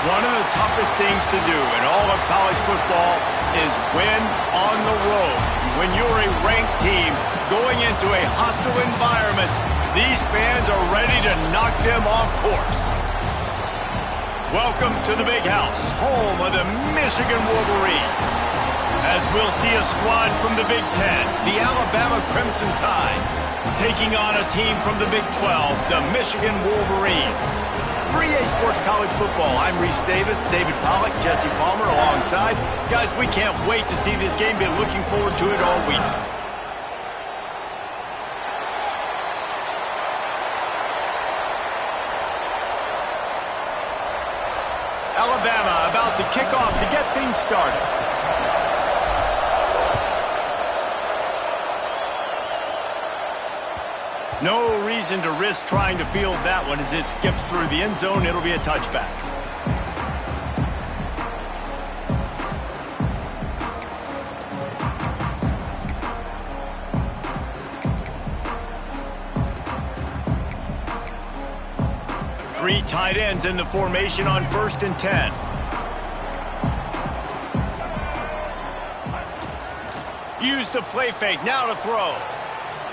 One of the toughest things to do in all of college football is win on the road. When you're a ranked team going into a hostile environment, these fans are ready to knock them off course. Welcome to the Big House, home of the Michigan Wolverines. As we'll see a squad from the Big Ten, the Alabama Crimson Tide, taking on a team from the Big 12, the Michigan Wolverines. For EA Sports College Football, I'm Reese Davis, David Pollack, Jesse Palmer alongside. Guys, we can't wait to see this game. Been looking forward to it all week. Alabama about to kick off to get things started. No reason to risk trying to field that one as it skips through the end zone. It'll be a touchback. Three tight ends in the formation on 1st and 10. Use the play fake, now to throw.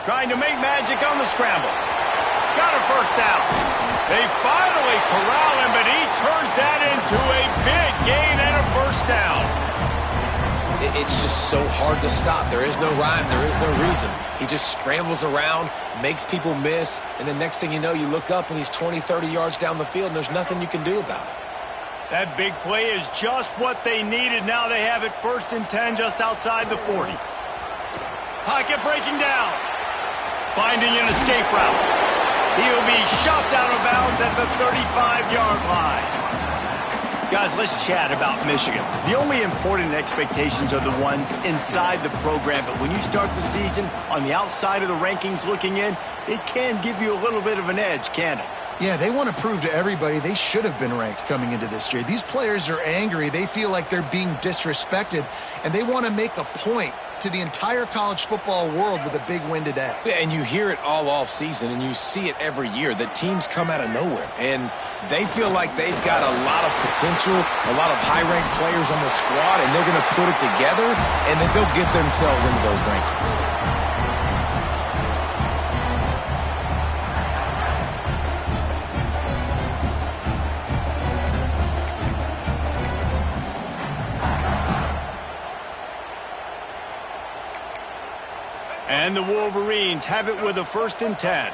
Trying to make magic on the scramble. Got a first down. They finally corral him, but he turns that into a big gain and a first down. It's just so hard to stop. There is no rhyme. There is no reason. He just scrambles around, makes people miss, and the next thing you know, you look up and he's 20, 30 yards down the field, and there's nothing you can do about it. That big play is just what they needed. Now they have it 1st and 10 just outside the 40. Pocket breaking down. Finding an escape route. He'll be shoved out of bounds at the 35-yard line. Guys, let's chat about Michigan. The only important expectations are the ones inside the program, but when you start the season on the outside of the rankings looking in, it can give you a little bit of an edge, can't it? Yeah, they want to prove to everybody they should have been ranked coming into this year. These players are angry. They feel like they're being disrespected, and they want to make a point to the entire college football world with a big win today. Yeah, and you hear it all off season, and you see it every year that teams come out of nowhere, and they feel like they've got a lot of potential, a lot of high-ranked players on the squad, and they're going to put it together, and then they'll get themselves into those rankings. And the Wolverines have it with a 1st and 10.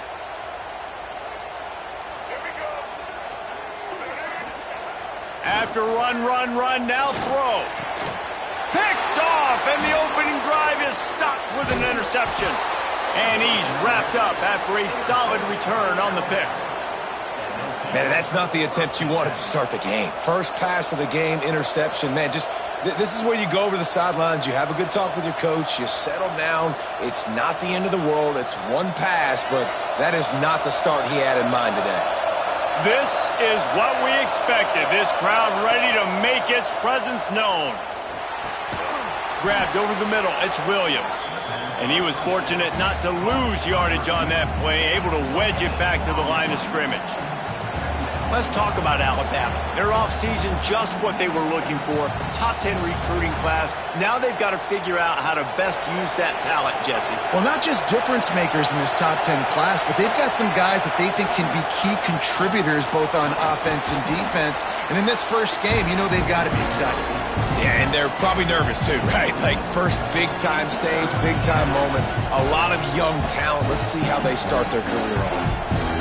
After run, now throw. Picked off, and the opening drive is stopped with an interception. And he's wrapped up after a solid return on the pick. Man, that's not the attempt you wanted to start the game. First pass of the game, interception. Man, this is where you go over the sidelines. You have a good talk with your coach. You settle down. It's not the end of the world. It's one pass, but that is not the start he had in mind today. This is what we expected. This crowd ready to make its presence known. Grabbed over the middle. It's Williams. And he was fortunate not to lose yardage on that play, able to wedge it back to the line of scrimmage. Let's talk about Alabama. Their offseason, just what they were looking for. Top 10 recruiting class. Now they've got to figure out how to best use that talent, Jesse. Well, not just difference makers in this top 10 class, but they've got some guys that they think can be key contributors both on offense and defense. And in this first game, you know they've got to be excited. Yeah, and they're probably nervous too, right? Like first big-time stage, big-time moment. A lot of young talent. Let's see how they start their career off.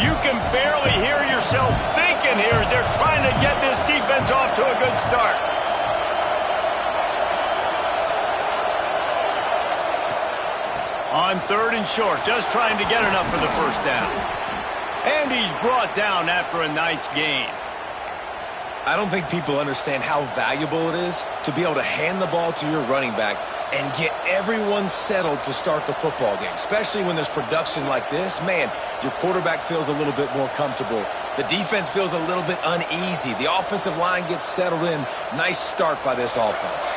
You can barely hear yourself thinking here as they're trying to get this defense off to a good start. On 3rd and short, just trying to get enough for the first down. And he's brought down after a nice gain. I don't think people understand how valuable it is to be able to hand the ball to your running back and get everyone settled to start the football game, especially when there's production like this. Man, your quarterback feels a little bit more comfortable. The defense feels a little bit uneasy. The offensive line gets settled in. Nice start by this offense.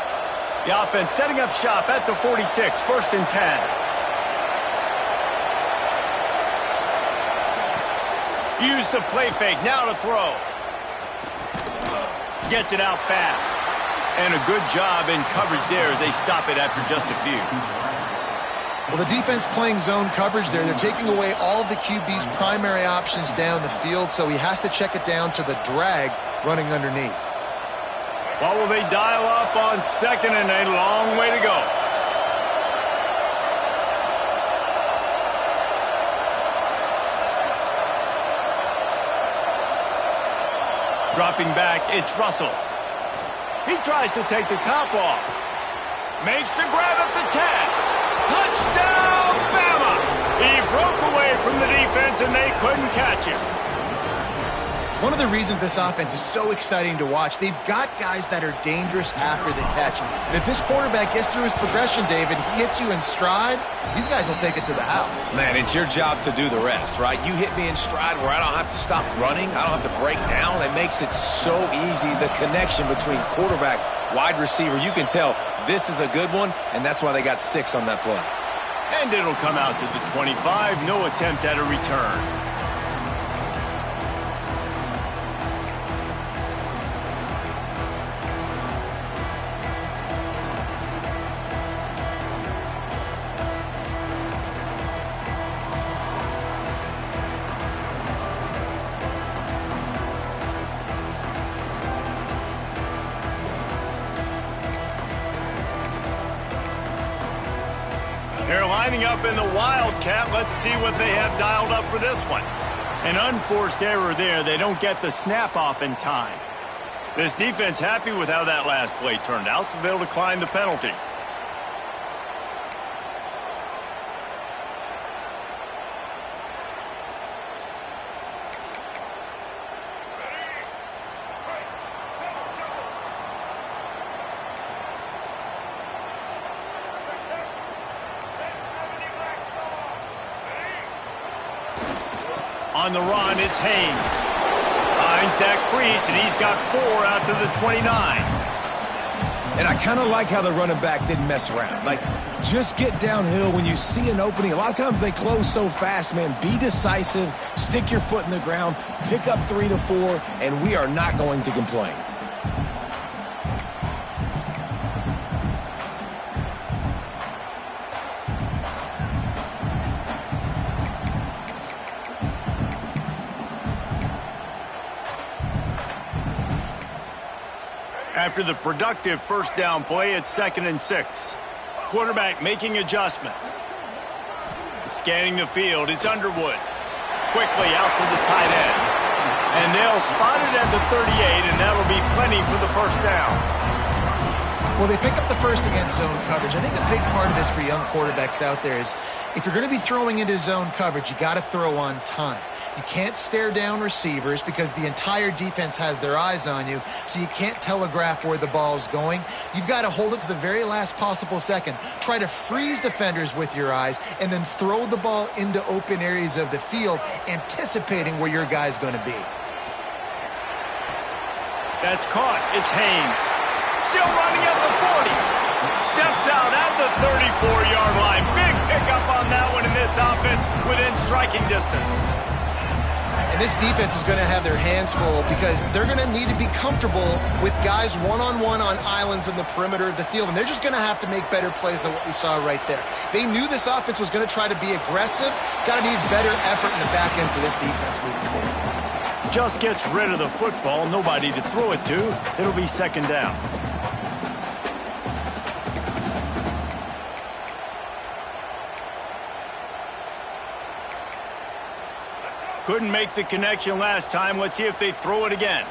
The offense setting up shop at the 46, 1st and 10. Use the play fake, now to throw. Gets it out fast. And a good job in coverage there as they stop it after just a few. Well, the defense playing zone coverage there. They're taking away all of the QB's primary options down the field, so he has to check it down to the drag running underneath. What will they dial up on 2nd and a long way to go? Dropping back, it's Russell. He tries to take the top off. Makes the grab at the 10. Touchdown, Bama! He broke away from the defense and they couldn't catch him. One of the reasons this offense is so exciting to watch, they've got guys that are dangerous after the catch. And if this quarterback gets through his progression, David, he hits you in stride, these guys will take it to the house. Man, it's your job to do the rest, right? You hit me in stride where I don't have to stop running. I don't have to break down. It makes it so easy. The connection between quarterback, wide receiver, you can tell this is a good one, and that's why they got 6 on that play. And it'll come out to the 25. No attempt at a return. They're lining up in the Wildcat. Let's see what they have dialed up for this one. An unforced error there. They don't get the snap off in time. This defense happy with how that last play turned out, so they'll decline the penalty. On the run, it's Haynes. Finds that crease, and he's got 4 out to the 29. And I kind of like how the running back didn't mess around. Like, just get downhill when you see an opening. A lot of times they close so fast, man. Be decisive, stick your foot in the ground, pick up 3 to 4, and we are not going to complain. After the productive first down play, it's 2nd and 6. Quarterback making adjustments. Scanning the field, it's Underwood. Quickly out to the tight end. And they'll spot it at the 38, and that'll be plenty for the first down. Well, they pick up the first against zone coverage. I think a big part of this for young quarterbacks out there is if you're going to be throwing into zone coverage, you got to throw on time. You can't stare down receivers because the entire defense has their eyes on you, so you can't telegraph where the ball's going. You've got to hold it to the very last possible second. Try to freeze defenders with your eyes and then throw the ball into open areas of the field, anticipating where your guy's going to be. That's caught. It's Haynes. Still running at the 40. Steps out at the 34-yard line. Big pickup on that one in this offense within striking distance. And this defense is going to have their hands full because they're going to need to be comfortable with guys one-on-one on islands in the perimeter of the field, and they're just going to have to make better plays than what we saw right there. They knew this offense was going to try to be aggressive. Got to need better effort in the back end for this defense moving forward. Just gets rid of the football, nobody to throw it to. It'll be second down. Couldn't make the connection last time. Let's see if they throw it again.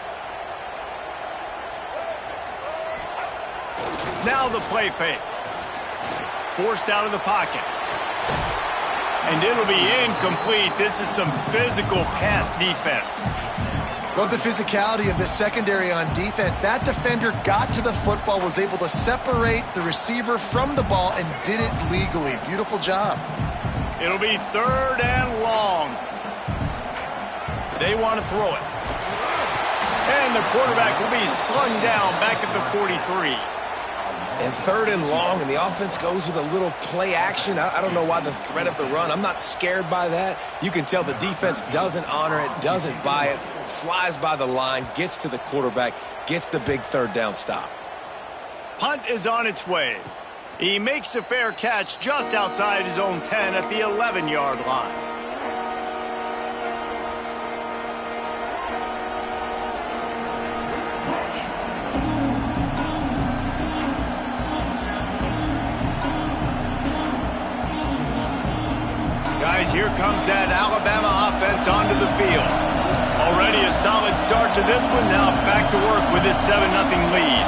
Now the play fake. Forced out of the pocket. And it'll be incomplete. This is some physical pass defense. Love the physicality of the secondary on defense. That defender got to the football, was able to separate the receiver from the ball, and did it legally. Beautiful job. It'll be third and long. They want to throw it. And the quarterback will be slung down back at the 43. And third and long, and the offense goes with a little play action. I don't know why the threat of the run. I'm not scared by that. You can tell the defense doesn't honor it, doesn't buy it, flies by the line, gets to the quarterback, gets the big third down stop. Punt is on its way. He makes a fair catch just outside his own 10 at the 11-yard line. Guys, here comes that Alabama offense onto the field. Already a solid start to this one. Now back to work with this 7-0 lead.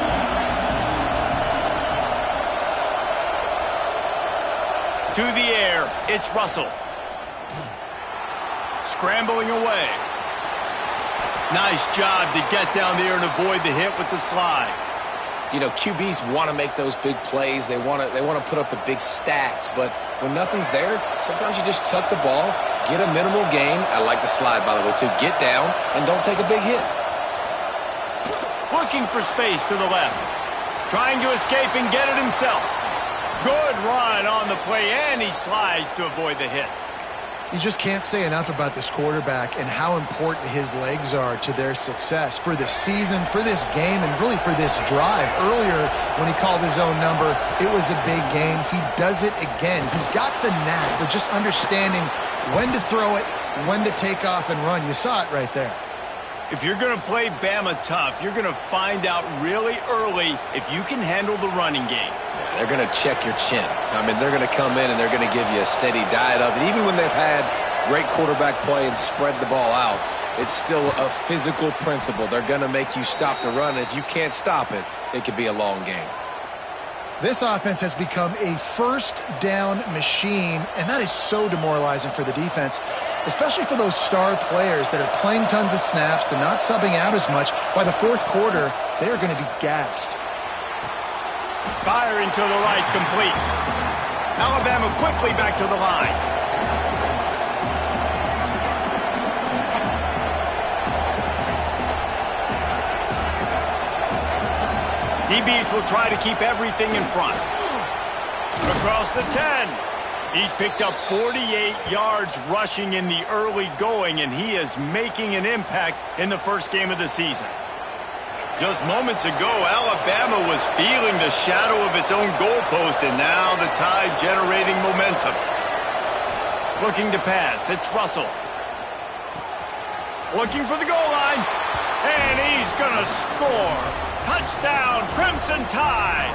To the air, it's Russell. Scrambling away. Nice job to get down there and avoid the hit with the slide. You know, QBs want to make those big plays. They want to put up the big stats. But when nothing's there, sometimes you just tuck the ball, get a minimal gain. I like the slide, by the way, too. Get down and don't take a big hit. Looking for space to the left. Trying to escape and get it himself. Good run on the play, and he slides to avoid the hit. You just can't say enough about this quarterback and how important his legs are to their success for this season, for this game, and really for this drive. Earlier, when he called his own number, it was a big gain. He does it again. He's got the knack for just understanding when to throw it, when to take off and run. You saw it right there. If you're going to play Bama tough, you're going to find out really early if you can handle the running game. They're going to check your chin. I mean, they're going to come in and they're going to give you a steady diet of it. Even when they've had great quarterback play and spread the ball out, it's still a physical principle. They're going to make you stop the run. If you can't stop it, it could be a long game. This offense has become a first down machine, and that is so demoralizing for the defense, especially for those star players that are playing tons of snaps. They're not subbing out as much. By the fourth quarter, they are going to be gassed. Firing to the right, complete. Alabama quickly back to the line. DBs will try to keep everything in front. Across the 10. He's picked up 48 yards rushing in the early going, and he is making an impact in the first game of the season. Just moments ago, Alabama was feeling the shadow of its own goalpost, and now the Tide generating momentum. Looking to pass, it's Russell. Looking for the goal line, and he's going to score. Touchdown, Crimson Tide.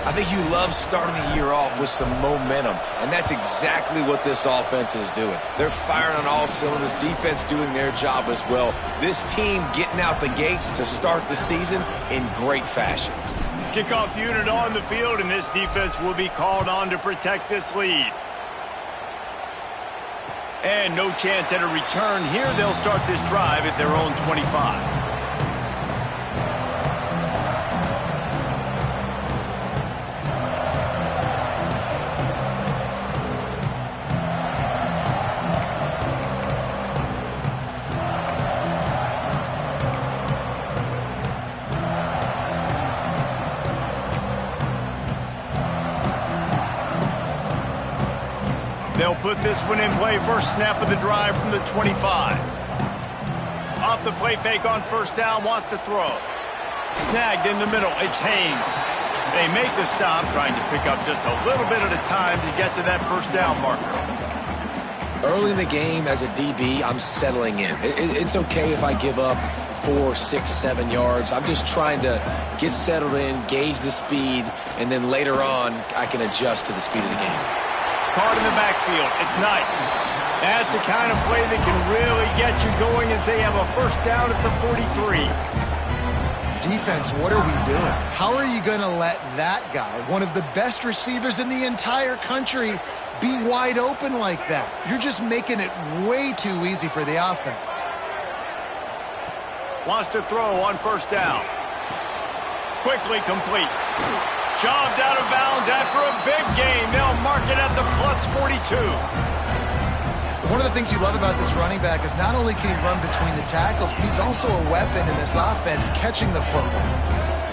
I think you love starting the year off with some momentum, and that's exactly what this offense is doing. They're firing on all cylinders, defense doing their job as well. This team getting out the gates to start the season in great fashion. Kickoff unit on the field, and this defense will be called on to protect this lead. And no chance at a return here. They'll start this drive at their own 25. They'll put this one in play. First snap of the drive from the 25. Off the play fake on first down, wants to throw. Snagged in the middle, it's Haynes. They make the stop, trying to pick up just a little bit at a time to get to that first down marker. Early in the game as a DB, I'm settling in. It's okay if I give up 4, 6, 7 yards. I'm just trying to get settled in, gauge the speed, and then later on, I can adjust to the speed of the game. Caught in the backfield. It's Knight. That's the kind of play that can really get you going as they have a first down at the 43. Defense, what are we doing? How are you going to let that guy, one of the best receivers in the entire country, be wide open like that? You're just making it way too easy for the offense. Wants to throw on first down. Quickly complete. Shoved out of bounds after a big game. They'll mark it at the plus 42. One of the things you love about this running back is not only can he run between the tackles, but he's also a weapon in this offense catching the football.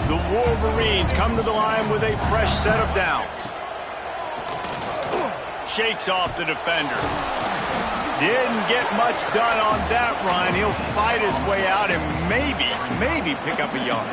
The Wolverines come to the line with a fresh set of downs. Shakes off the defender. Didn't get much done on that run. He'll fight his way out and maybe pick up a yard.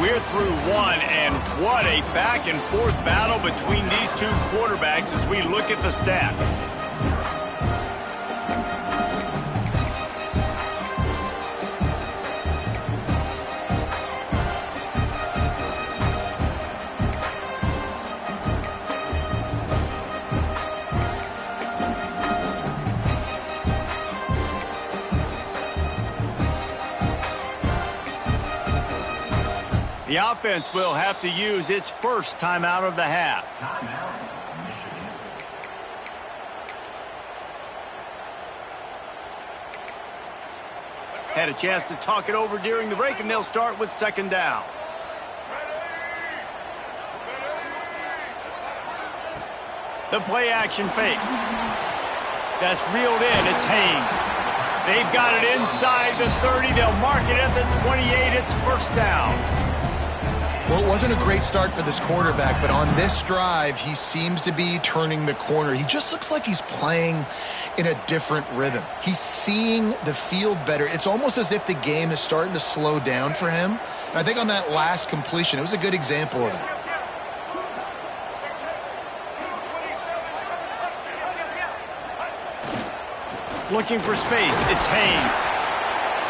We're through one, and what a back-and-forth battle between these two quarterbacks as we look at the stats. The offense will have to use its first timeout of the half. Had a chance to talk it over during the break, and they'll start with second down. The play action fake. That's reeled in. It's Haynes. They've got it inside the 30. They'll mark it at the 28. It's first down. Well, it wasn't a great start for this quarterback, but on this drive, he seems to be turning the corner. He just looks like he's playing in a different rhythm. He's seeing the field better. It's almost as if the game is starting to slow down for him. And I think on that last completion, it was a good example of that. Looking for space. It's Haynes.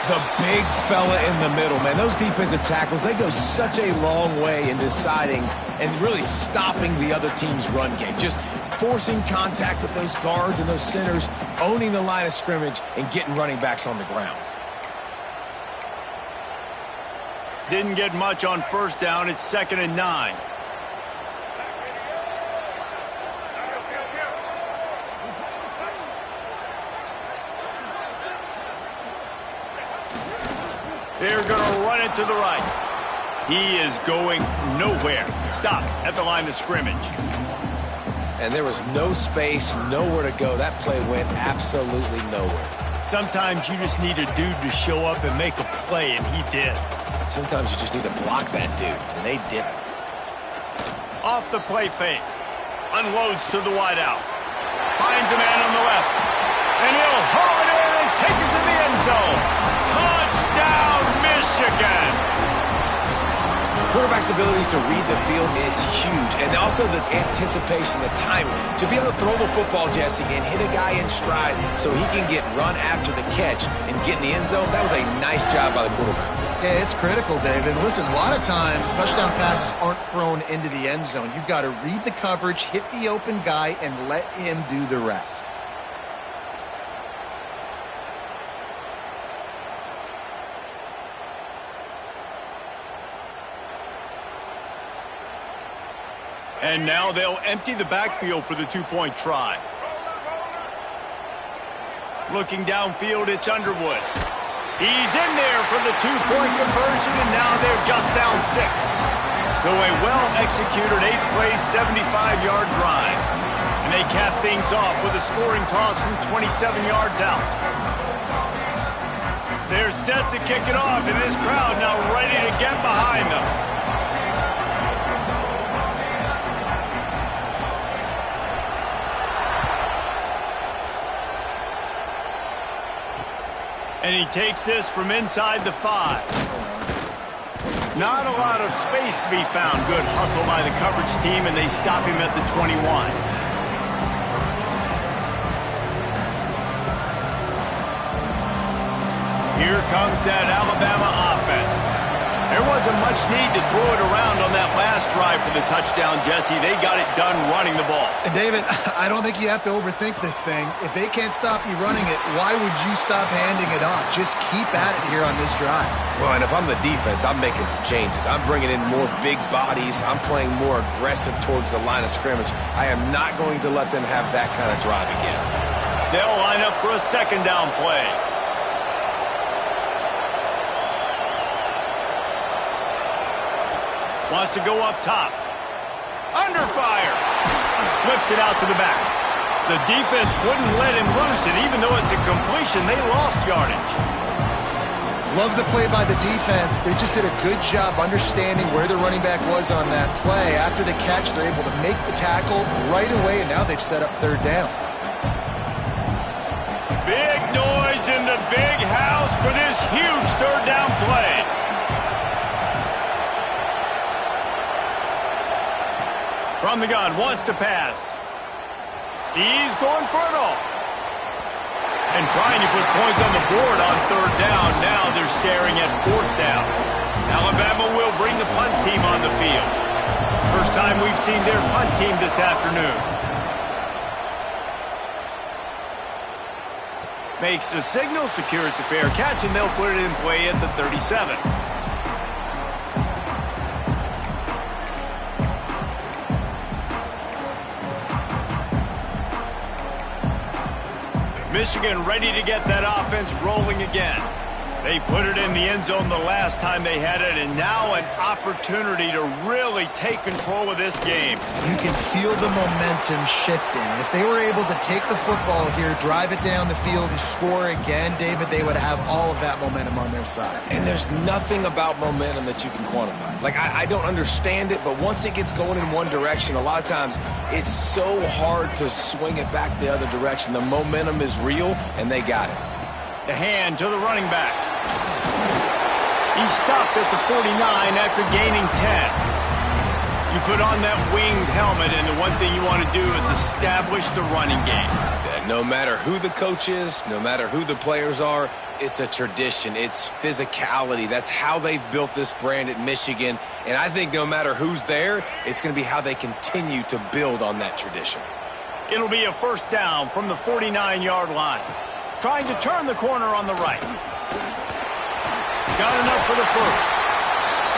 The big fella in the middle, man. Those defensive tackles, they go such a long way in deciding and really stopping the other team's run game. Just forcing contact with those guards and those centers, owning the line of scrimmage, and getting running backs on the ground. Didn't get much on first down. It's 2nd and 9. They're going to run it to the right. He is going nowhere. Stop at the line of scrimmage. And there was no space, nowhere to go. That play went absolutely nowhere. Sometimes you just need a dude to show up and make a play, and he did. Sometimes you just need to block that dude, and they didn't. Off the play fake. Unloads to the wideout. Finds a man on the left. And he'll haul it in and take it to the end zone. Touchdown, Michigan! Quarterback's abilities to read the field is huge, and also the anticipation, the timing. To be able to throw the football, Jesse, and hit a guy in stride so he can get run after the catch and get in the end zone, that was a nice job by the quarterback. Yeah, it's critical, David. Listen, a lot of times touchdown passes aren't thrown into the end zone. You've got to read the coverage, hit the open guy, and let him do the rest. And now they'll empty the backfield for the two-point try. Looking downfield, it's Underwood. He's in there for the two-point conversion, and now they're just down 6. So a well-executed 8-play, 75-yard drive. And they cap things off with a scoring toss from 27 yards out. They're set to kick it off, and this crowd now ready to get behind them. And he takes this from inside the 5. Not a lot of space to be found. Good hustle by the coverage team, and they stop him at the 21. Here comes that Alabama offense. There wasn't much need to throw it around on that last drive for the touchdown, Jesse. They got it done running the ball. And David, I don't think you have to overthink this thing. If they can't stop you running it, why would you stop handing it off? Just keep at it here on this drive. Well, and if I'm the defense, I'm making some changes. I'm bringing in more big bodies. I'm playing more aggressive towards the line of scrimmage. I am not going to let them have that kind of drive again. They'll line up for a second down play. Wants to go up top. Under fire. Flips it out to the back. The defense wouldn't let him loose, and even though it's a completion, they lost yardage. Love the play by the defense. They just did a good job understanding where the running back was on that play. After the catch, they're able to make the tackle right away, and now they've set up third down. Big noise in the big house for this huge third down play. From the gun, wants to pass. He's going for it all. And trying to put points on the board on third down. Now they're staring at fourth down. Alabama will bring the punt team on the field. First time we've seen their punt team this afternoon. Makes the signal, secures the fair catch, and they'll put it in play at the 37. Michigan ready to get that offense rolling again. They put it in the end zone the last time they had it, and now an opportunity to really take control of this game. You can feel the momentum shifting. If they were able to take the football here, drive it down the field, and score again, David, they would have all of that momentum on their side. And there's nothing about momentum that you can quantify. Like, I don't understand it, but once it gets going in one direction, a lot of times it's so hard to swing it back the other direction. The momentum is real, and they got it. The hand to the running back. He stopped at the 49 after gaining 10. You put on that winged helmet, and the one thing you want to do is establish the running game. No matter who the coach is, no matter who the players are, it's a tradition. It's physicality. That's how they've built this brand at Michigan. And I think no matter who's there, it's going to be how they continue to build on that tradition. It'll be a first down from the 49-yard line. Trying to turn the corner on the right. Got enough for the first.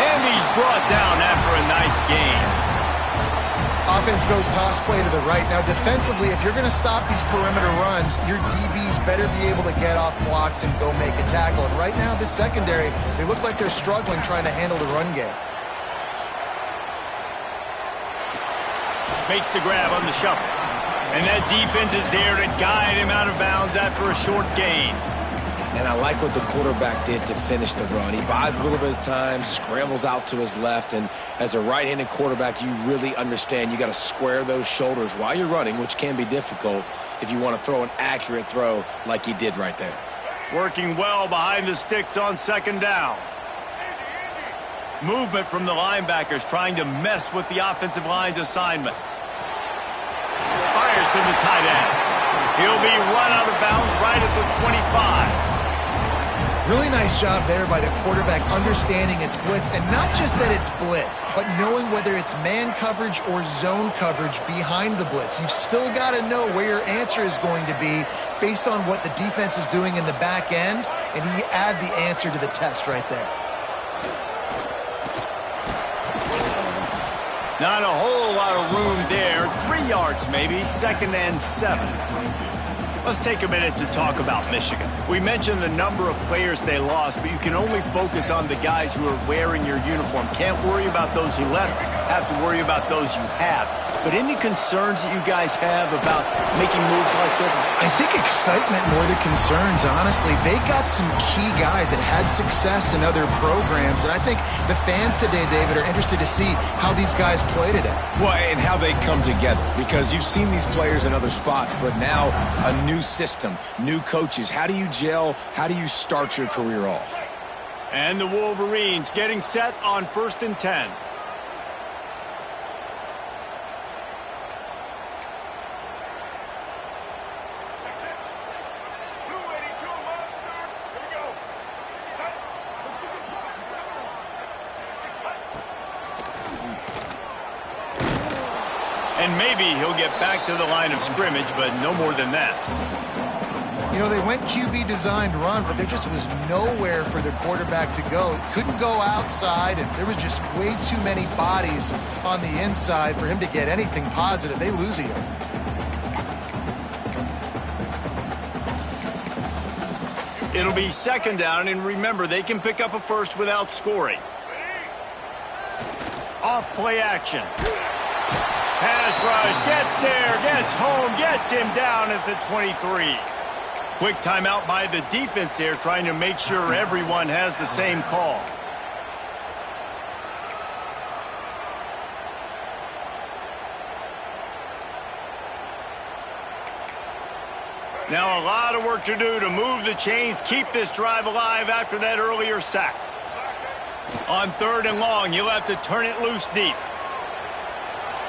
And he's brought down after a nice gain. Offense goes toss play to the right. Now, defensively, if you're going to stop these perimeter runs, your DBs better be able to get off blocks and go make a tackle. And right now, this secondary, they look like they're struggling trying to handle the run game. Makes the grab on the shuffle. And that defense is there to guide him out of bounds after a short gain. And I like what the quarterback did to finish the run. He buys a little bit of time, scrambles out to his left, and as a right-handed quarterback, you really understand you got to square those shoulders while you're running, which can be difficult if you want to throw an accurate throw like he did right there. Working well behind the sticks on second down. Movement from the linebackers trying to mess with the offensive line's assignments. Fires to the tight end. He'll be run out of bounds right at the 25. Really nice job there by the quarterback understanding it's blitz, and not just that it's blitz, but knowing whether it's man coverage or zone coverage behind the blitz. You've still got to know where your answer is going to be based on what the defense is doing in the back end, and he add the answer to the test right there. Not a whole lot of room there. 3 yards maybe, 2nd and 7. Let's take a minute to talk about Michigan. We mentioned the number of players they lost, but you can only focus on the guys who are wearing your uniform. Can't worry about those who left, have to worry about those you have. But any concerns that you guys have about making moves like this? I think excitement more than concerns, honestly. They got some key guys that had success in other programs, and I think the fans today, David, are interested to see how these guys play today. Well, and how they come together, because you've seen these players in other spots, but now a new system, new coaches. How do you gel? How do you start your career off? And the Wolverines getting set on 1st and 10. And maybe he'll get back to the line of scrimmage, but no more than that. You know, they went QB designed run, but there just was nowhere for the quarterback to go. He couldn't go outside, and there was just way too many bodies on the inside for him to get anything positive. They lose a yard. It'll be 2nd down, and remember, they can pick up a first without scoring. Off play action. Pass rush, gets there, gets home, gets him down at the 23. Quick timeout by the defense there, trying to make sure everyone has the same call. Now a lot of work to do to move the chains, keep this drive alive after that earlier sack. On 3rd and long, you'll have to turn it loose deep.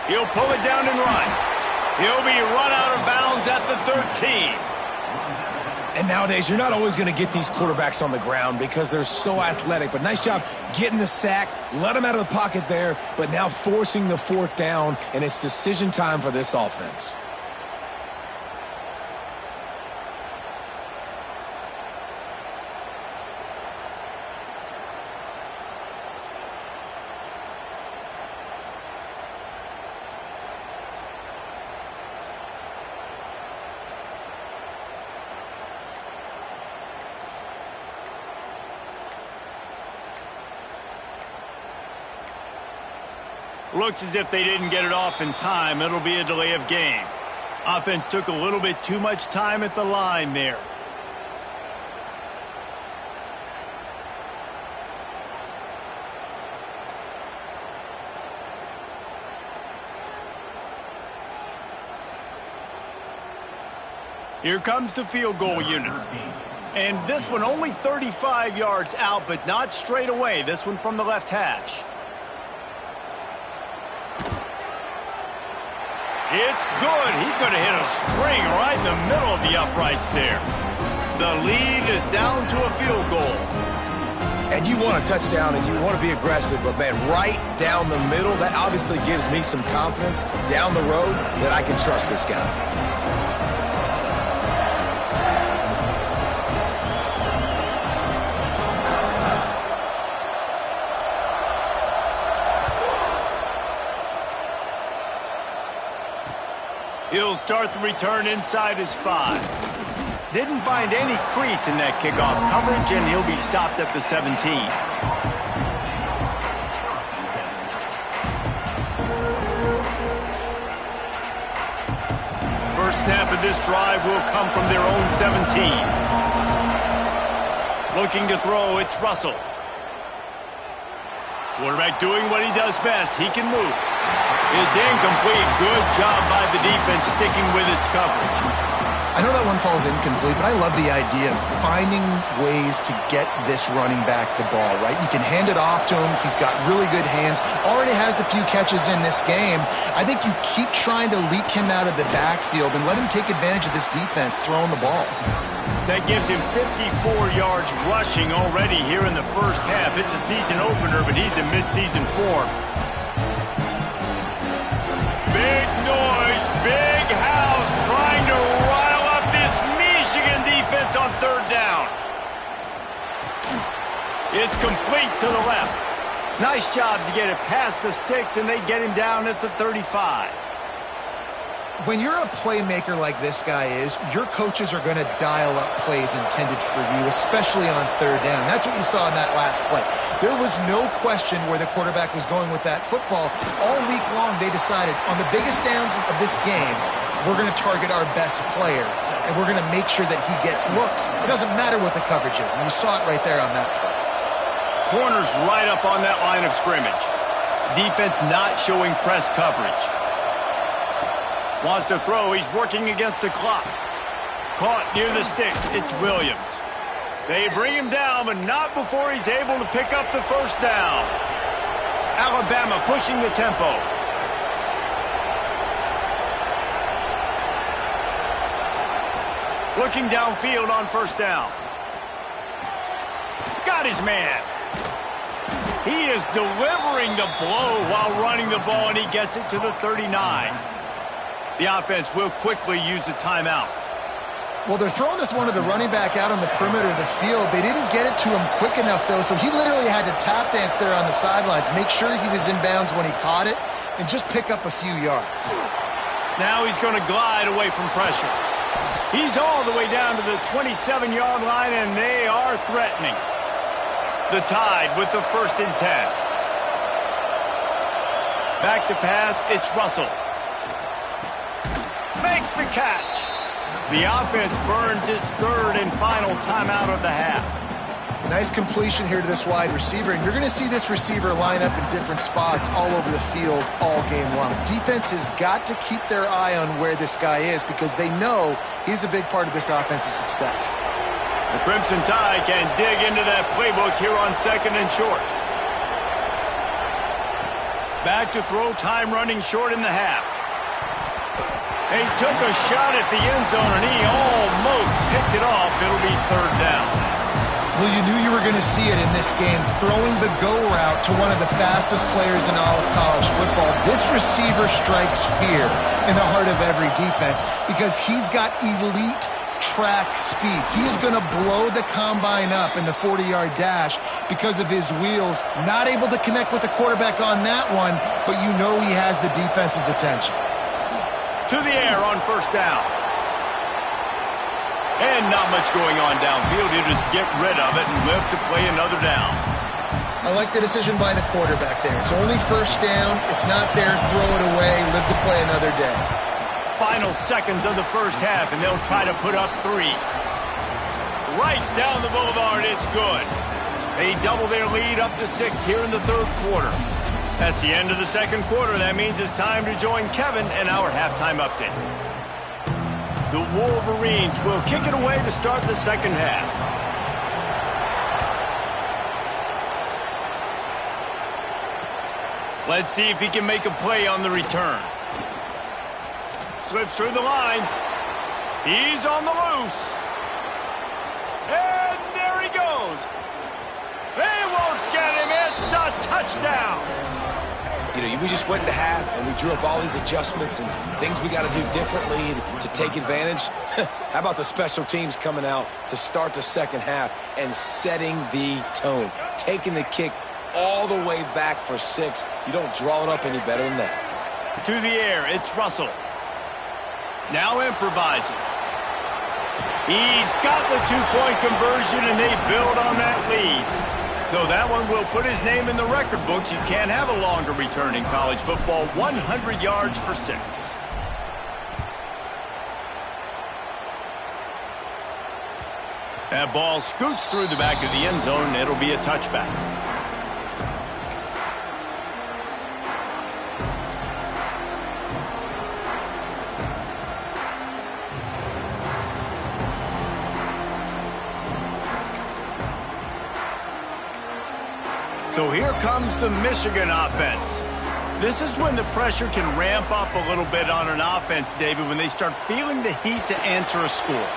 He'll pull it down and run. He'll be run out of bounds at the 13. And nowadays, you're not always going to get these quarterbacks on the ground because they're so athletic. But nice job getting the sack, let them out of the pocket there, but now forcing the 4th down, and it's decision time for this offense. Looks as if they didn't get it off in time. It'll be a delay of game. Offense took a little bit too much time at the line there. Here comes the field goal unit. And this one only 35 yards out, but not straight away. This one from the left hash. It's good. He could have hit a string right in the middle of the uprights there. The lead is down to a field goal. And you want a touchdown and you want to be aggressive, but, man, right down the middle, that obviously gives me some confidence down the road that I can trust this guy. He'll start the return inside his 5. Didn't find any crease in that kickoff coverage, and he'll be stopped at the 17. First snap of this drive will come from their own 17. Looking to throw, it's Russell. Quarterback doing what he does best. He can move. It's incomplete. Good job by the defense sticking with its coverage. I know that one falls incomplete, but I love the idea of finding ways to get this running back the ball, right? You can hand it off to him. He's got really good hands. Already has a few catches in this game. I think you keep trying to leak him out of the backfield and let him take advantage of this defense throwing the ball. That gives him 54 yards rushing already here in the first half. It's a season opener, but he's in midseason form. Big noise, big house, trying to rile up this Michigan defense on third down. It's complete to the left. Nice job to get it past the sticks, and they get him down at the 35. When you're a playmaker like this guy is, your coaches are going to dial up plays intended for you, especially on third down. That's what you saw in that last play. There was no question where the quarterback was going with that football. All week long, they decided on the biggest downs of this game, we're going to target our best player, and we're going to make sure that he gets looks. It doesn't matter what the coverage is, and you saw it right there on that play. Corners right up on that line of scrimmage. Defense not showing press coverage. Wants to throw. He's working against the clock. Caught near the sticks. It's Williams. They bring him down, but not before he's able to pick up the first down. Alabama pushing the tempo. Looking downfield on first down. Got his man. He is delivering the blow while running the ball, and he gets it to the 39. The offense will quickly use a timeout. Well, they're throwing this one to the running back out on the perimeter of the field. They didn't get it to him quick enough, though, so he literally had to tap dance there on the sidelines, make sure he was in bounds when he caught it, and just pick up a few yards. Now he's going to glide away from pressure. He's all the way down to the 27-yard line, and they are threatening. The Tide with the 1st and 10. Back to pass, it's Russell. Makes the catch. The offense burns its 3rd and final timeout of the half. Nice completion here to this wide receiver, and you're going to see this receiver line up in different spots all over the field all game long. Defense has got to keep their eye on where this guy is because they know he's a big part of this offense's success. The Crimson Tide can dig into that playbook here on 2nd and short. Back to throw, time running short in the half. He took a shot at the end zone, and he almost picked it off. It'll be 3rd down. Well, you knew you were going to see it in this game, throwing the go route to one of the fastest players in all of college football. This receiver strikes fear in the heart of every defense because he's got elite track speed. He is going to blow the combine up in the 40-yard dash because of his wheels. Not able to connect with the quarterback on that one, but you know he has the defense's attention. To the air on 1st down. And not much going on downfield. He'll just get rid of it and live to play another down. I like the decision by the quarterback there. It's only 1st down. It's not there. Throw it away. Live to play another day. Final seconds of the first half, and they'll try to put up 3. Right down the boulevard. It's good. They double their lead up to 6 here in the 3rd quarter. That's the end of the 2nd quarter. That means it's time to join Kevin and our halftime update. The Wolverines will kick it away to start the 2nd half. Let's see if he can make a play on the return. Slips through the line. He's on the loose. And there he goes. They won't get him. It's a touchdown. You know, we just went into half and we drew up all these adjustments and things we got to do differently to take advantage. How about the special teams coming out to start the 2nd half and setting the tone, taking the kick all the way back for 6. You don't draw it up any better than that. To the air, it's Russell. Now improvising. He's got the 2-point conversion, and they build on that lead. So that one will put his name in the record books. You can't have a longer return in college football. 100 yards for 6. That ball scoots through the back of the end zone, and it'll be a touchback. So here comes the Michigan offense. This is when the pressure can ramp up a little bit on an offense, David, when they start feeling the heat to answer a score.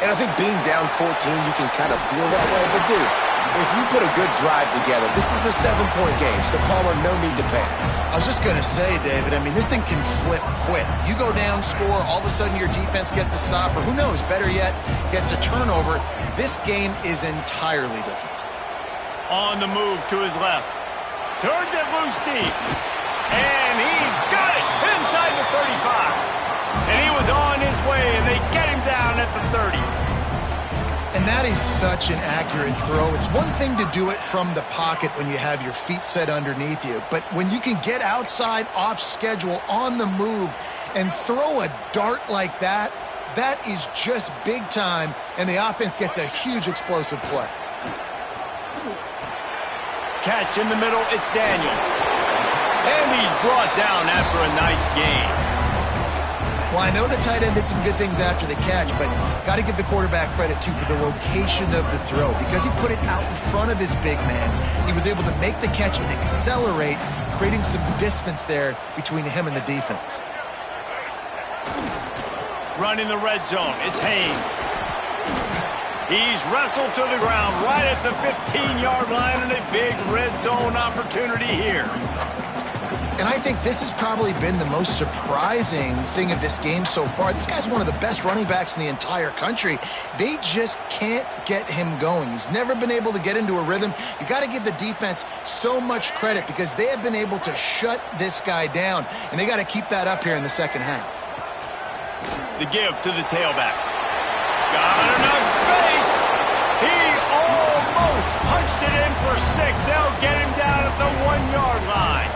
And I think being down 14, you can kind of feel that way. But, dude, if you put a good drive together, this is a 7-point game, so Palmer, no need to panic. I was just going to say, David, I mean, this thing can flip quick. You go down, score, all of a sudden your defense gets a stop, or who knows, better yet, gets a turnover. This game is entirely different. On the move to his left. Turns it loose deep. And he's got it inside the 35. And he was on his way, and they get him down at the 30. And that is such an accurate throw. It's one thing to do it from the pocket when you have your feet set underneath you, but when you can get outside, off schedule, on the move, and throw a dart like that, that is just big time, and the offense gets a huge explosive play. Catch in the middle, it's Daniels. And he's brought down after a nice gain. Well, I know the tight end did some good things after the catch, but got to give the quarterback credit, too, for the location of the throw. Because he put it out in front of his big man, he was able to make the catch and accelerate, creating some distance there between him and the defense. Run in the red zone, it's Haynes. He's wrestled to the ground right at the 15-yard line, and a big red zone opportunity here. And I think this has probably been the most surprising thing of this game so far. This guy's one of the best running backs in the entire country. They just can't get him going. He's never been able to get into a rhythm. You got to give the defense so much credit because they have been able to shut this guy down, and they got to keep that up here in the second half. The give to the tailback. Got enough space. He almost punched it in for 6. They'll get him down at the 1-yard line.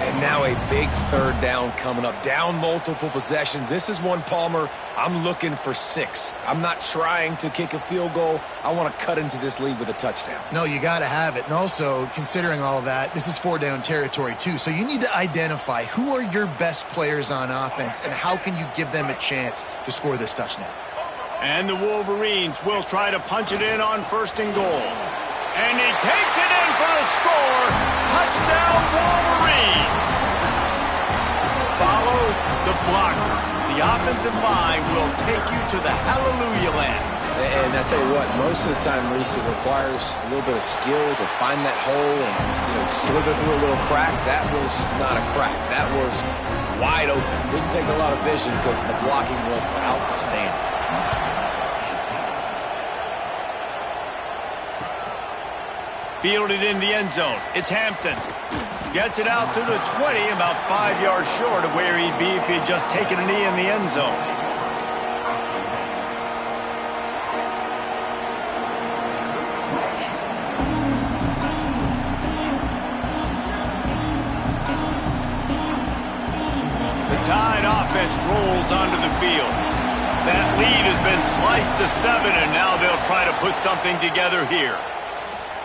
And now a big third down coming up. Down multiple possessions. This is one, Palmer, I'm looking for 6. I'm not trying to kick a field goal. I want to cut into this lead with a touchdown. No, you got to have it. And also, considering all of that, this is 4-down territory, too. So you need to identify who are your best players on offense and how can you give them a chance to score this touchdown. And the Wolverines will try to punch it in on 1st and goal. And he takes it in for a score. Touchdown, Wolverines. Follow the blockers. The offensive line will take you to the hallelujah land. And I tell you what, most of the time, Reese, it requires a little bit of skill to find that hole and slither through a little crack. That was not a crack. That was wide open. Didn't take a lot of vision because the blocking was outstanding. Fielded in the end zone. It's Hampton. Gets it out to the 20, about 5 yards short of where he'd be if he'd just taken a knee in the end zone. The Tide offense rolls onto the field. That lead has been sliced to 7, and now they'll try to put something together here.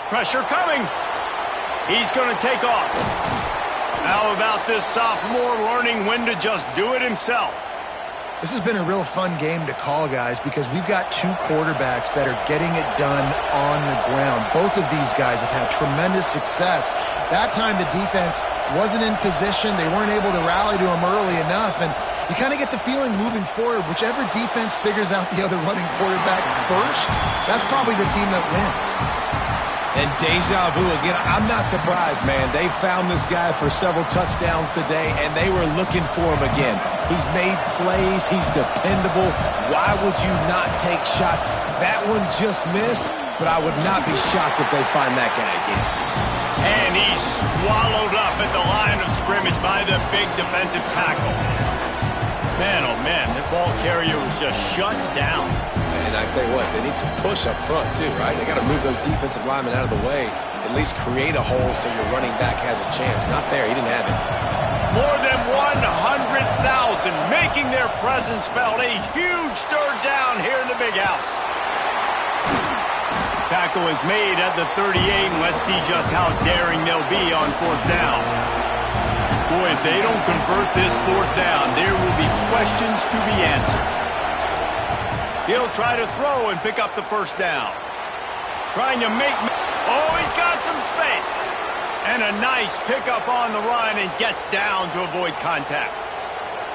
Pressure coming. He's going to take off. How about this sophomore learning when to just do it himself? This has been a real fun game to call, guys, because we've got 2 quarterbacks that are getting it done on the ground. Both of these guys have had tremendous success. That time the defense wasn't in position. They weren't able to rally to him early enough, and you kind of get the feeling moving forward, whichever defense figures out the other running quarterback first, that's probably the team that wins. And deja vu again. I'm not surprised, man. They found this guy for several touchdowns today, and they were looking for him again. He's made plays. He's dependable. Why would you not take shots? That one just missed, but I would not be shocked if they find that guy again. And he's swallowed up at the line of scrimmage by the big defensive tackle. Man, oh man, that ball carrier was just shut down. And I tell you what, they need some push up front too, right? They got to move those defensive linemen out of the way, at least create a hole so your running back has a chance. Not there. He didn't have it. More than 100,000 making their presence felt. A huge third down here in the big house. Tackle is made at the 38, and let's see just how daring they'll be on fourth down. Boy, if they don't convert this fourth down, there will be questions to be answered. He'll try to throw and pick up the first down. Trying to make... Oh, he's got some space. And a nice pickup on the run and gets down to avoid contact.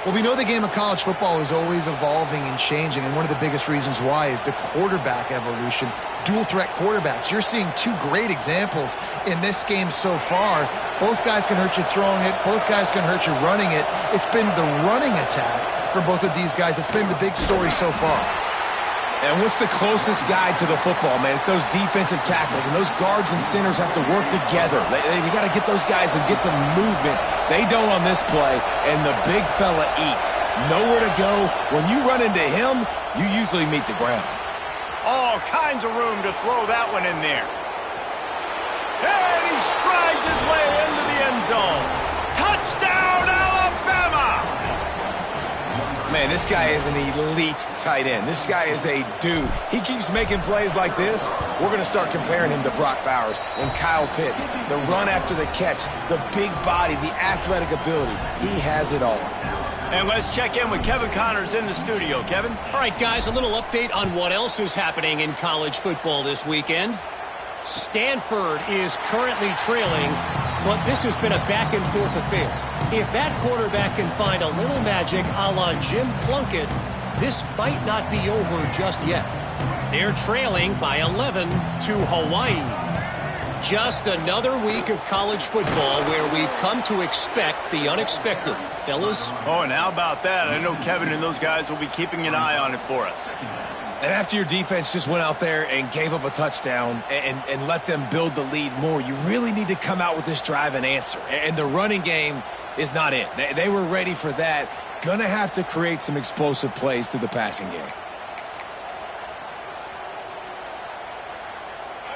Well, we know the game of college football is always evolving and changing, and one of the biggest reasons why is the quarterback evolution. Dual-threat quarterbacks. You're seeing two great examples in this game so far. Both guys can hurt you throwing it. Both guys can hurt you running it. It's been the running attack for both of these guys that's been the big story so far. And what's the closest guy to the football, man? It's those defensive tackles, and those guards and centers have to work together. They got to get those guys and get some movement. They don't on this play, and the big fella eats. Nowhere to go. When you run into him, you usually meet the ground. All kinds of room to throw that one in there. And he strides his way into the end zone. Touchdown, Alabama! Man, this guy is an elite tight end. This guy is a dude. He keeps making plays like this. We're going to start comparing him to Brock Bowers and Kyle Pitts. The run after the catch, the big body, the athletic ability. He has it all. And let's check in with Kevin Connors in the studio. Kevin? All right, guys, a little update on what else is happening in college football this weekend. Stanford is currently trailing, but this has been a back-and-forth affair. If that quarterback can find a little magic a la Jim Plunkett, this might not be over just yet. They're trailing by 11 to Hawaii. Just another week of college football where we've come to expect the unexpected. Fellas? Oh, and how about that? I know Kevin and those guys will be keeping an eye on it for us. And after your defense just went out there and gave up a touchdown and let them build the lead more, you really need to come out with this drive and answer. And the running game is not it. They were ready for that. Gonna have to create some explosive plays through the passing game.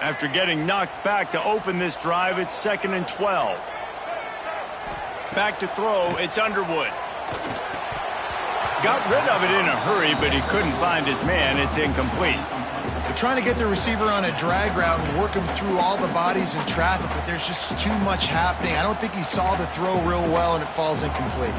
After getting knocked back to open this drive, it's 2nd and 12. Back to throw, it's Underwood. Got rid of it in a hurry, but he couldn't find his man. It's incomplete. They're trying to get the receiver on a drag route and work him through all the bodies in traffic, but there's just too much happening. I don't think he saw the throw real well, and it falls incomplete.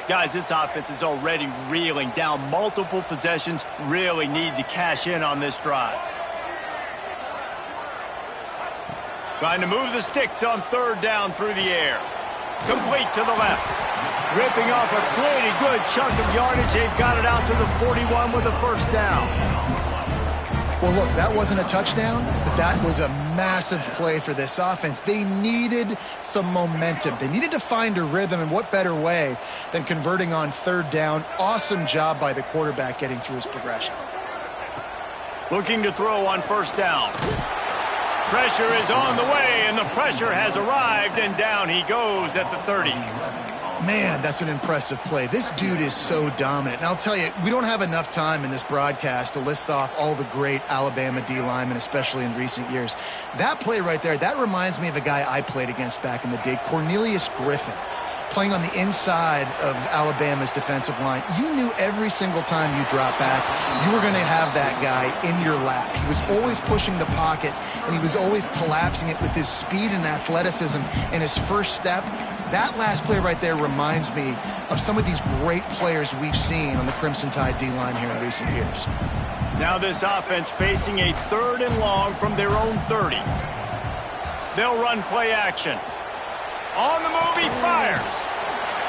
Guys, this offense is already reeling down multiple possessions. Really need to cash in on this drive. Trying to move the sticks on 3rd down through the air. Complete to the left. Ripping off a pretty good chunk of yardage. They've got it out to the 41 with a first down. Well, look, that wasn't a touchdown, but that was a massive play for this offense. They needed some momentum. They needed to find a rhythm, and what better way than converting on 3rd down. Awesome job by the quarterback getting through his progression. Looking to throw on 1st down. Pressure is on the way, and the pressure has arrived, and down he goes at the 30. Man, that's an impressive play. This dude is so dominant. And I'll tell you, we don't have enough time in this broadcast to list off all the great Alabama D linemen, especially in recent years. That play right there, that reminds me of a guy I played against back in the day, Cornelius Griffin, playing on the inside of Alabama's defensive line. You knew every single time you dropped back, you were going to have that guy in your lap. He was always pushing the pocket, and he was always collapsing it with his speed and athleticism and his first step. That last play right there reminds me of some of these great players we've seen on the Crimson Tide D-line here in recent years. Now this offense facing a 3rd and long from their own 30. They'll run play action. On the move, he fires.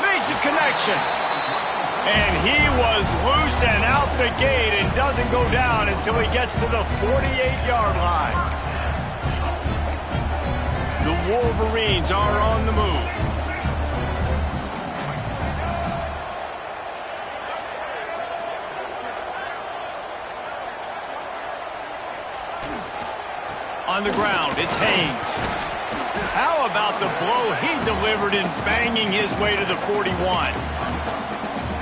Makes a connection. And he was loose and out the gate and doesn't go down until he gets to the 48-yard line. The Wolverines are on the move. On the ground, it's Haynes. How about the blow he delivered in banging his way to the 41?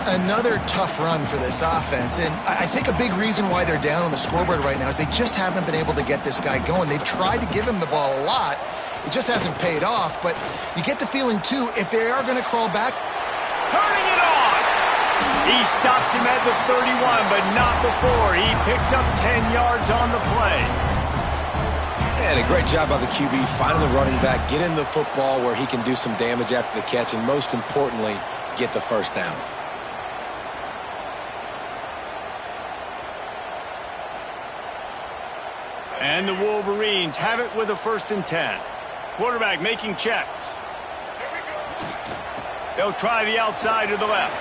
Another tough run for this offense, and I think a big reason why they're down on the scoreboard right now is they just haven't been able to get this guy going. They've tried to give him the ball a lot. It just hasn't paid off, but you get the feeling, too, if they are going to crawl back. Turning it on! He stops him at the 31, but not before. He picks up 10 yards on the play. And a great job by the QB, finding the running back, getting the football where he can do some damage after the catch, and most importantly, get the first down. And the Wolverines have it with a 1st and 10. Quarterback making checks. They'll try the outside to the left.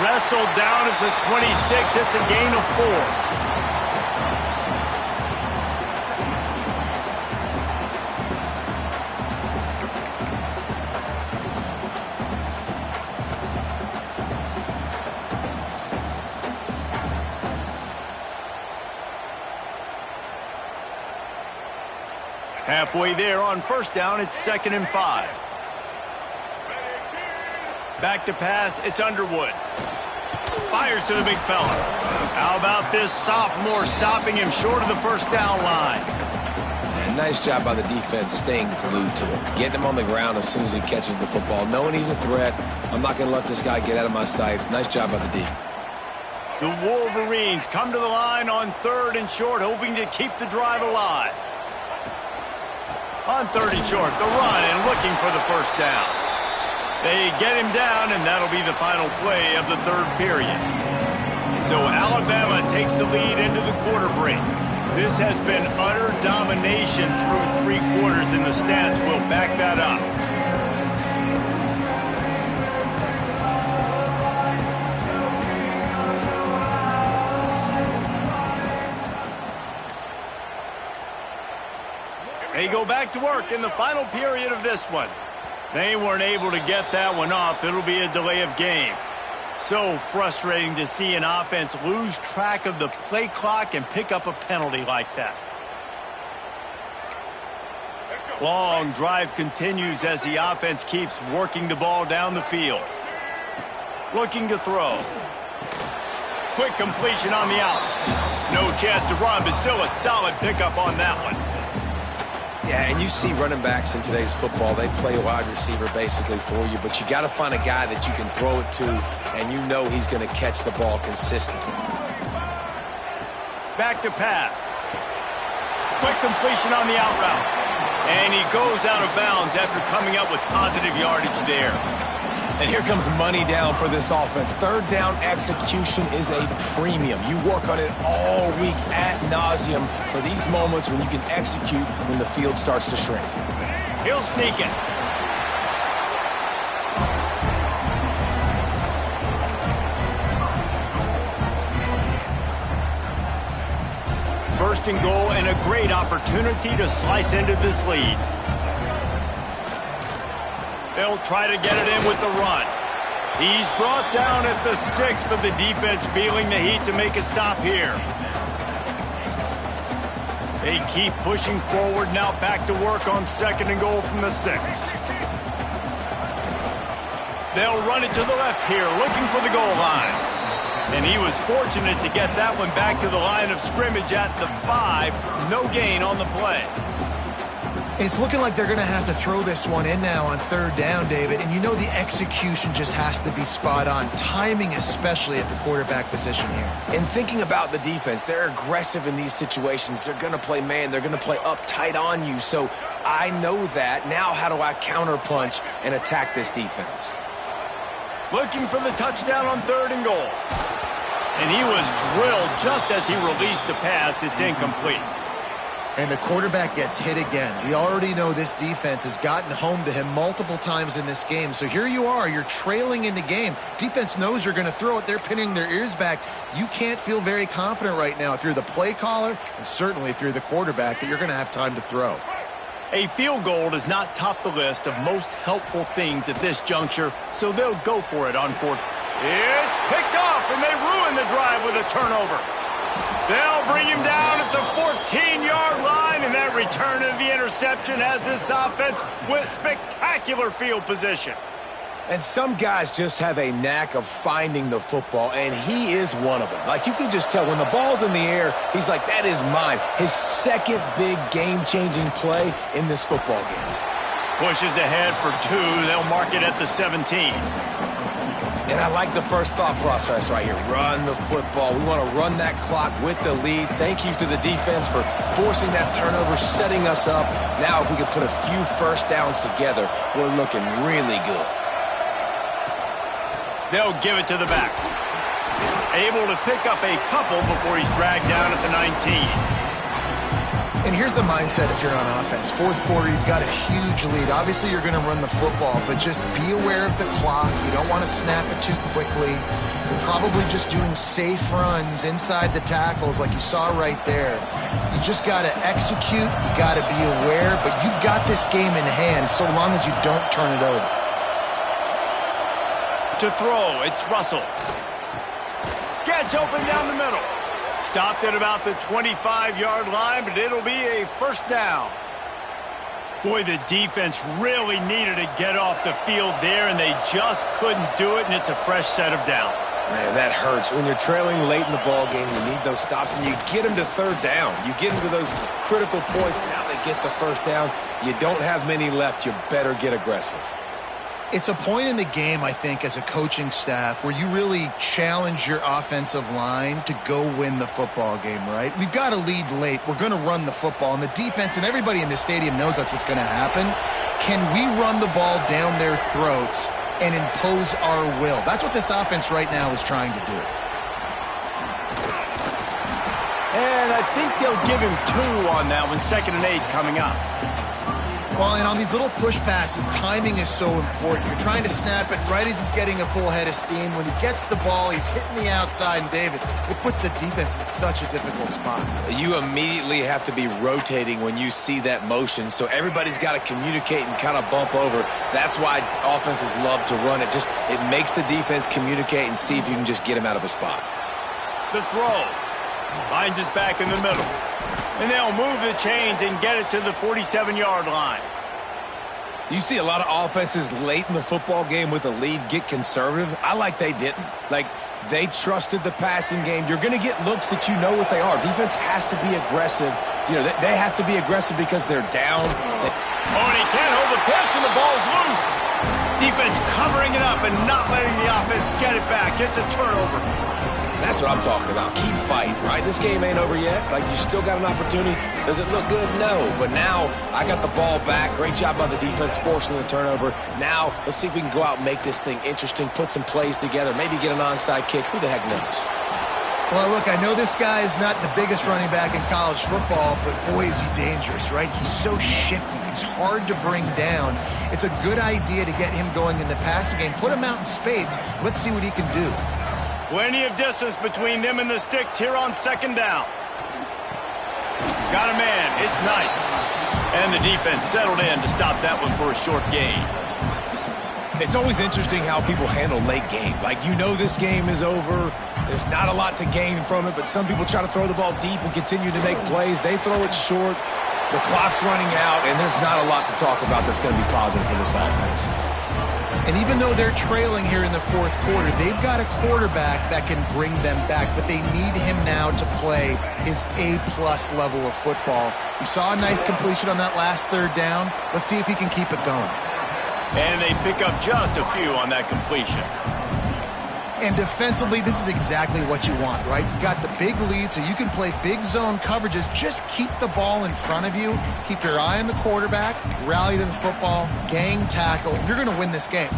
Wrestled down at the 26. It's a gain of 4. Halfway there on 1st down, it's 2nd and 5. Back to pass, it's Underwood. Fires to the big fella. How about this sophomore stopping him short of the 1st down line? And nice job by the defense staying glued to him. Getting him on the ground as soon as he catches the football. Knowing he's a threat, I'm not going to let this guy get out of my sights. Nice job by the D. The Wolverines come to the line on 3rd and short, hoping to keep the drive alive. On 3rd and short, the run and looking for the 1st down. They get him down, and that'll be the final play of the 3rd period. So Alabama takes the lead into the quarter break. This has been utter domination through 3 quarters, and the stats will back that up. They go back to work in the final period of this one. They weren't able to get that one off. It'll be a delay of game. So frustrating to see an offense lose track of the play clock and pick up a penalty like that. Long drive continues as the offense keeps working the ball down the field. Looking to throw. Quick completion on the out. No chance to run, but still a solid pickup on that one. Yeah, and you see running backs in today's football, they play wide receiver basically for you, but you got to find a guy that you can throw it to, and you know he's going to catch the ball consistently. Back to pass. Quick completion on the out route. And he goes out of bounds after coming up with positive yardage there. And here comes money down for this offense. 3rd down execution is a premium. You work on it all week ad nauseum for these moments when you can execute when the field starts to shrink. He'll sneak it. First and goal, and a great opportunity to slice into this lead. They'll try to get it in with the run. He's brought down at the 6, but the defense feeling the heat to make a stop here. They keep pushing forward, now back to work on 2nd and goal from the 6. They'll run it to the left here, looking for the goal line. And he was fortunate to get that one back to the line of scrimmage at the 5. No gain on the play. It's looking like they're going to have to throw this one in now on 3rd down, David. And you know the execution just has to be spot on. Timing especially at the quarterback position here. And thinking about the defense, they're aggressive in these situations. They're going to play man. They're going to play up tight on you. So I know that. Now how do I counterpunch and attack this defense? Looking for the touchdown on 3rd and goal. And he was drilled just as he released the pass. It's incomplete. And the quarterback gets hit again. We already know this defense has gotten home to him multiple times in this game. So here you are, you're trailing in the game. Defense knows you're going to throw it. They're pinning their ears back. You can't feel very confident right now if you're the play caller, and certainly if you're the quarterback, that you're going to have time to throw. A field goal does not top the list of most helpful things at this juncture, so they'll go for it on 4th. It's picked off, and they ruin the drive with a turnover. They'll bring him down at the 14-yard line, and that return of the interception has this offense with spectacular field position. And some guys just have a knack of finding the football, and he is one of them. Like, you can just tell when the ball's in the air, he's like, that is mine. His second big game-changing play in this football game. Pushes ahead for 2. They'll mark it at the 17. And I like the first thought process right here. Run the football. We want to run that clock with the lead. Thank you to the defense for forcing that turnover, setting us up. Now, if we could put a few first downs together, we're looking really good. They'll give it to the back. Able to pick up a couple before he's dragged down at the 19. And here's the mindset if you're on offense. Fourth quarter, you've got a huge lead. Obviously, you're going to run the football, but just be aware of the clock. You don't want to snap it too quickly. You're probably just doing safe runs inside the tackles like you saw right there. You just got to execute. You got to be aware, but you've got this game in hand so long as you don't turn it over. To throw, it's Russell. Gets open down the middle. Stopped at about the 25-yard line, but it'll be a first down. Boy, the defense really needed to get off the field there, and they just couldn't do it, and it's a fresh set of downs. Man, that hurts. When you're trailing late in the ball game, you need those stops, and you get them to third down. You get them to those critical points. Now they get the first down. You don't have many left. You better get aggressive. It's a point in the game, I think, as a coaching staff where you really challenge your offensive line to go win the football game, right? We've got to lead late. We're going to run the football, and the defense and everybody in the stadium knows that's what's going to happen. Can we run the ball down their throats and impose our will? That's what this offense right now is trying to do. And I think they'll give him 2 on that one, 2nd and 8 coming up. Well, and on these little push passes, timing is so important. You're trying to snap it right as he's getting a full head of steam. When he gets the ball, he's hitting the outside, and David, it puts the defense in such a difficult spot. You immediately have to be rotating when you see that motion, so everybody's got to communicate and kind of bump over. That's why offenses love to run it. It makes the defense communicate and see if you can just get him out of a spot. The throw. Finds his back in the middle. And they'll move the chains and get it to the 47-yard line. You see a lot of offenses late in the football game with a lead get conservative. I like they didn't. Like, they trusted the passing game. You're going to get looks that you know what they are. Defense has to be aggressive. You know, they have to be aggressive because they're down. And he can't hold the pitch, and the ball's loose. Defense covering it up and not letting the offense get it back. It's a turnover. That's what I'm talking about. Keep fighting, right? This game ain't over yet. Like, you still got an opportunity. Does it look good? No. But now I got the ball back. Great job by the defense forcing the turnover. Now let's see if we can go out and make this thing interesting, put some plays together, maybe get an onside kick. Who the heck knows? Well, look, I know this guy is not the biggest running back in college football, but boy, is he dangerous, right? He's so shifty. He's hard to bring down. It's a good idea to get him going in the passing game. Put him out in space. Let's see what he can do. Plenty of distance between them and the sticks here on 2nd down. Got a man. It's Knight. And the defense settled in to stop that one for a short gain. It's always interesting how people handle late game. Like, you know this game is over. There's not a lot to gain from it, but some people try to throw the ball deep and continue to make plays. They throw it short. The clock's running out, and there's not a lot to talk about that's going to be positive for this offense. And even though they're trailing here in the fourth quarter, they've got a quarterback that can bring them back, but they need him now to play his A-plus level of football. We saw a nice completion on that last 3rd down. Let's see if he can keep it going. And they pick up just a few on that completion. And defensively, this is exactly what you want, right? You got the big lead, so you can play big zone coverages. Just keep the ball in front of you. Keep your eye on the quarterback. Rally to the football. Gang tackle. You're going to win this game.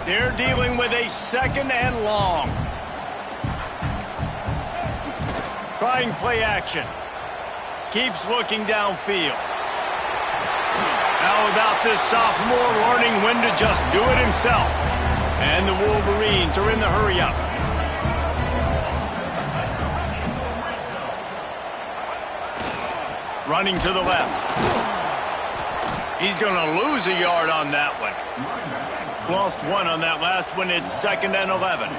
They're dealing with a 2nd and long. Trying play action. Keeps looking downfield. How about this sophomore learning when to just do it himself? And the Wolverines are in the hurry-up. Running to the left. He's going to lose a yard on that one. Lost 1 on that last one. It's 2nd and 11.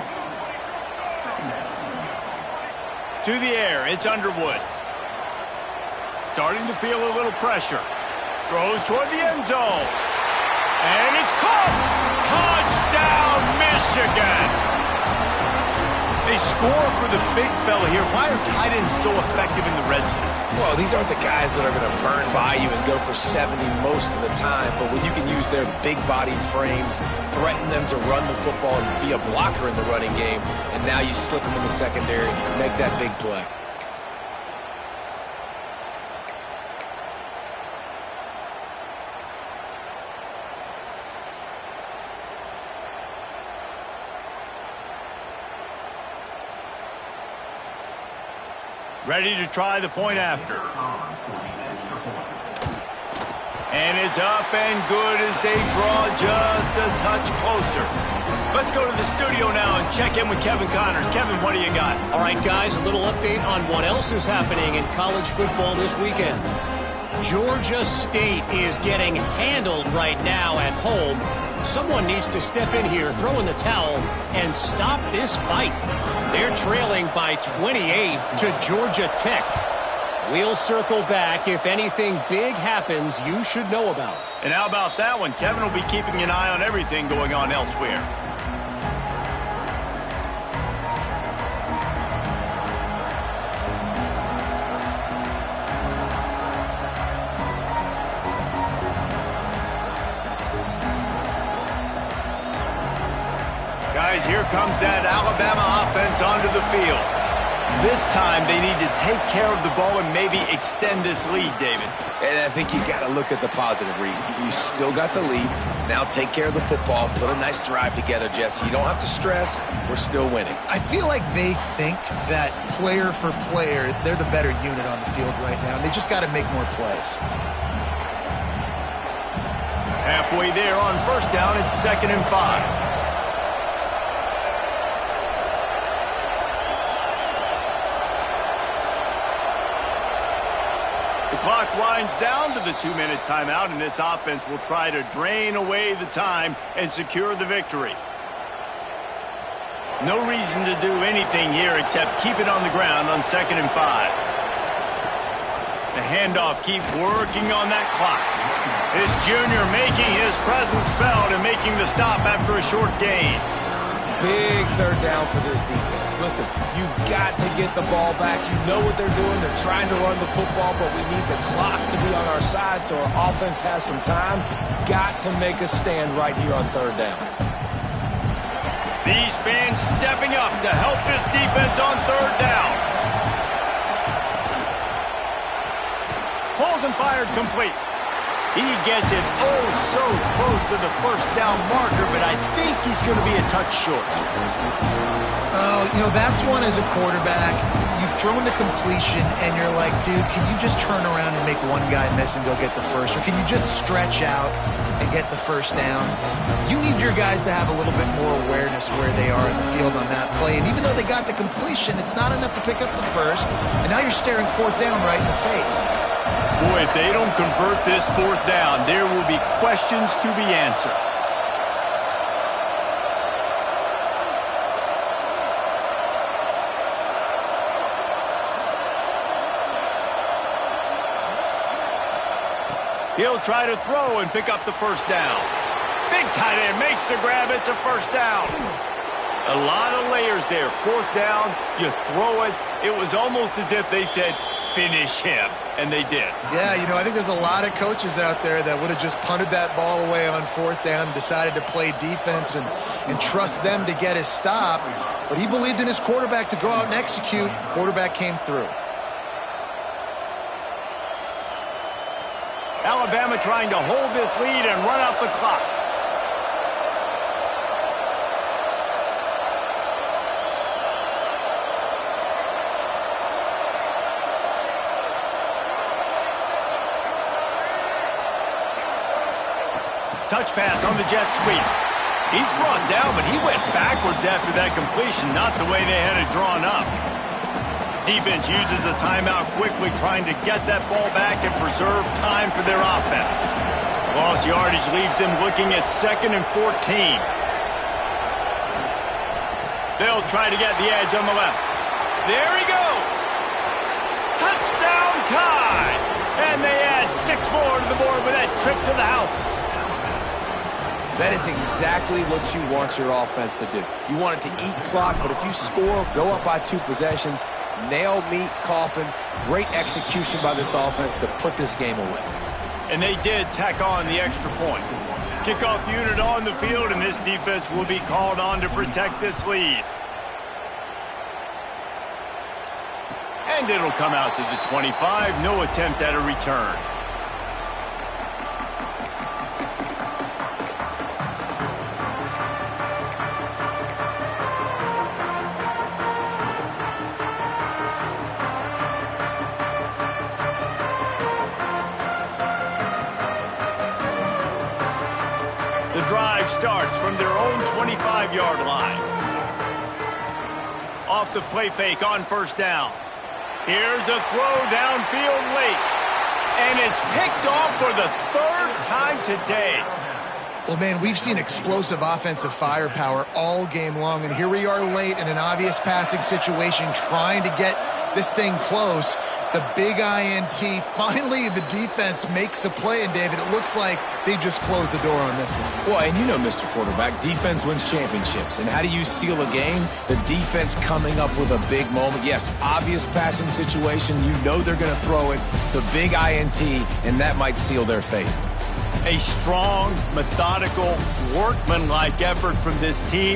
To the air, it's Underwood. Starting to feel a little pressure. Throws toward the end zone. And it's caught! Touchdown! Michigan. They score for the big fella here. Why are tight ends so effective in the red zone? Well, these aren't the guys that are going to burn by you and go for 70 most of the time, but when you can use their big-bodied frames, threaten them to run the football and be a blocker in the running game, and now you slip them in the secondary and you make that big play. Ready to try the point after. And it's up and good as they draw just a touch closer. Let's go to the studio now and check in with Kevin Connors. Kevin, what do you got? All right, guys, a little update on what else is happening in college football this weekend. Georgia State is getting handled right now at home. Someone needs to step in here, throw in the towel, and stop this fight. They're trailing by 28 to Georgia Tech. We'll circle back. If anything big happens, you should know about. And how about that one? Kevin will be keeping an eye on everything going on elsewhere. Guys, here comes that Alabama offense onto the field. This time they need to take care of the ball and maybe extend this lead, David. And I think you got to look at the positive reason. You still got the lead. Now take care of the football. Put a nice drive together, Jesse. You don't have to stress. We're still winning. I feel like they think that player for player, they're the better unit on the field right now. They just got to make more plays. Halfway there on first down, it's 2nd and 5. The clock winds down to the 2-minute timeout, and this offense will try to drain away the time and secure the victory. No reason to do anything here except keep it on the ground on 2nd and 5. The handoff keeps working on that clock. This junior making his presence felt and making the stop after a short gain. Big third down for this defense. Listen, you've got to get the ball back. You know what they're doing. They're trying to run the football, but we need the clock to be on our side so our offense has some time. Got to make a stand right here on third down. These fans stepping up to help this defense on third down. Pulls and fired complete. He gets it oh so close to the first down marker, but I think he's going to be a touch short. Oh, you know, that's one as a quarterback. You've thrown the completion, and you're like, dude, can you just turn around and make one guy miss and go get the first? Or can you just stretch out and get the first down? You need your guys to have a little bit more awareness where they are in the field on that play. And even though they got the completion, it's not enough to pick up the first. And now you're staring fourth down right in the face. Boy, if they don't convert this fourth down, there will be questions to be answered. He'll try to throw and pick up the first down. Big tight end makes the grab. It's a first down. A lot of layers there. Fourth down, you throw it. It was almost as if they said, finish him, and they did. Yeah, you know, I think there's a lot of coaches out there that would have just punted that ball away on fourth down and decided to play defense and trust them to get his stop. But he believed in his quarterback to go out and execute. Quarterback came through. Alabama trying to hold this lead and run out the clock. Touch pass on the jet sweep. He's brought down, but he went backwards after that completion, not the way they had it drawn up. Defense uses a timeout quickly, trying to get that ball back and preserve time for their offense. Lost yardage leaves them looking at 2nd and 14. They'll try to get the edge on the left. There he goes. Touchdown tie. And they add 6 more to the board with that trip to the house. That is exactly what you want your offense to do. You want it to eat clock, but if you score, go up by 2 possessions, nail, meet, coffin, great execution by this offense to put this game away. And they did tack on the extra point. Kickoff unit on the field, and this defense will be called on to protect this lead. And it'll come out to the 25. No attempt at a return. The drive starts from their own 25-yard line. Off the play fake on first down. Here's a throw downfield late. And it's picked off for the 3rd time today. Well, man, we've seen explosive offensive firepower all game long, and here we are late in an obvious passing situation trying to get this thing close. The big INT, finally the defense makes a play, and David, it looks like they just closed the door on this one. Well, and you know, Mr. Quarterback, defense wins championships. And how do you seal a game? The defense coming up with a big moment. Yes, obvious passing situation. You know they're going to throw it. The big INT, and that might seal their fate. A strong, methodical, workmanlike effort from this team.